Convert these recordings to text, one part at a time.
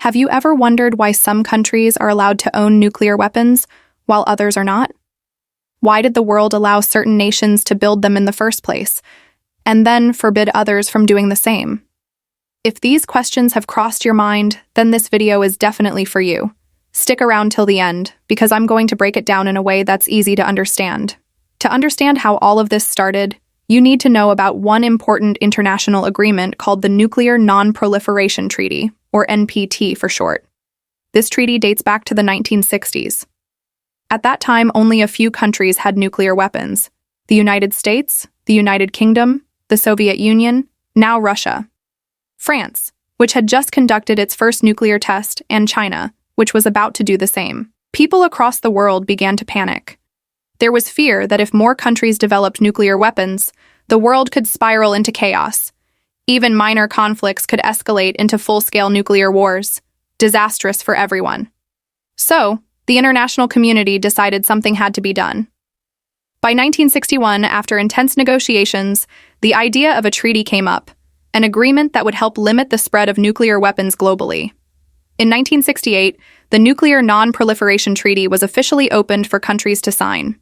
Have you ever wondered why some countries are allowed to own nuclear weapons while others are not? Why did the world allow certain nations to build them in the first place, and then forbid others from doing the same? If these questions have crossed your mind, then this video is definitely for you. Stick around till the end, because I'm going to break it down in a way that's easy to understand. To understand how all of this started, you need to know about one important international agreement called the Nuclear Non-Proliferation Treaty, or NPT for short. This treaty dates back to the 1960s. At that time, only a few countries had nuclear weapons: the United States, the United Kingdom, the Soviet Union, now Russia. France, which had just conducted its first nuclear test, and China, which was about to do the same. People across the world began to panic. There was fear that if more countries developed nuclear weapons, the world could spiral into chaos. Even minor conflicts could escalate into full-scale nuclear wars, disastrous for everyone. So, the international community decided something had to be done. By 1961, after intense negotiations, the idea of a treaty came up, an agreement that would help limit the spread of nuclear weapons globally. In 1968, the Nuclear Non-Proliferation Treaty was officially opened for countries to sign.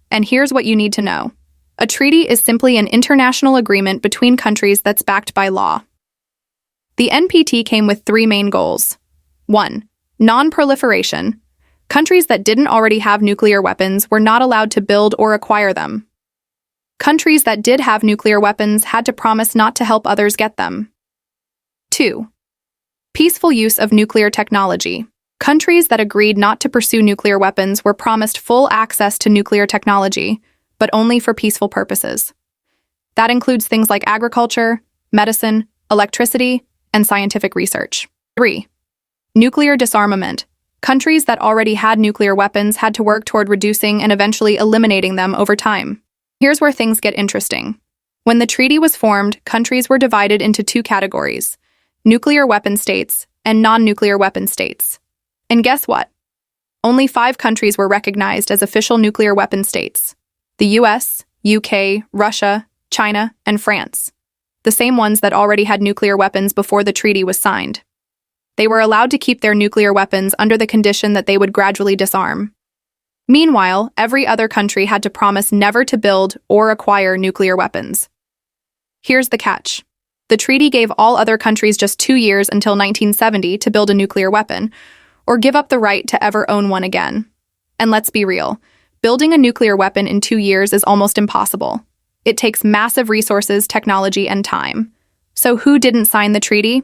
And here's what you need to know. A treaty is simply an international agreement between countries that's backed by law. The NPT came with three main goals. 1. Non-proliferation. Countries that didn't already have nuclear weapons were not allowed to build or acquire them. Countries that did have nuclear weapons had to promise not to help others get them. 2. Peaceful use of nuclear technology. Countries that agreed not to pursue nuclear weapons were promised full access to nuclear technology, but only for peaceful purposes. That includes things like agriculture, medicine, electricity, and scientific research. 3. Nuclear disarmament. Countries that already had nuclear weapons had to work toward reducing and eventually eliminating them over time. Here's where things get interesting. When the treaty was formed, countries were divided into two categories: nuclear weapon states and non-nuclear weapon states. And guess what? Only 5 countries were recognized as official nuclear weapon states: the US, UK, Russia, China, and France, the same ones that already had nuclear weapons before the treaty was signed. They were allowed to keep their nuclear weapons under the condition that they would gradually disarm. Meanwhile, every other country had to promise never to build or acquire nuclear weapons. Here's the catch. The treaty gave all other countries just 2 years until 1970 to build a nuclear weapon, or give up the right to ever own one again. And let's be real, building a nuclear weapon in 2 years is almost impossible. It takes massive resources, technology, and time. So who didn't sign the treaty?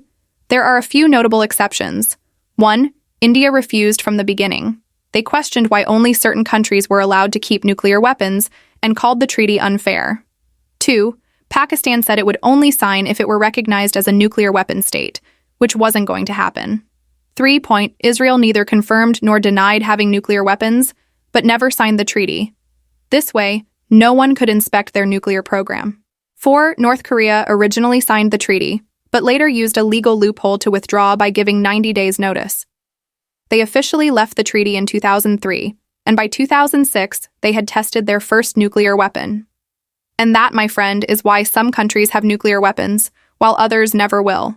There are a few notable exceptions. 1. India refused from the beginning. They questioned why only certain countries were allowed to keep nuclear weapons and called the treaty unfair. 2. Pakistan said it would only sign if it were recognized as a nuclear weapon state, which wasn't going to happen. 3. Israel neither confirmed nor denied having nuclear weapons, but never signed the treaty. This way, no one could inspect their nuclear program. 4. North Korea originally signed the treaty, but later used a legal loophole to withdraw by giving 90 days notice. They officially left the treaty in 2003, and by 2006, they had tested their first nuclear weapon. And that, my friend, is why some countries have nuclear weapons, while others never will.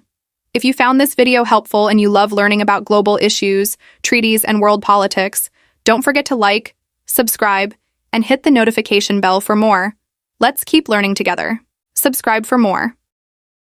If you found this video helpful and you love learning about global issues, treaties, and world politics, don't forget to like, subscribe, and hit the notification bell for more. Let's keep learning together. Subscribe for more.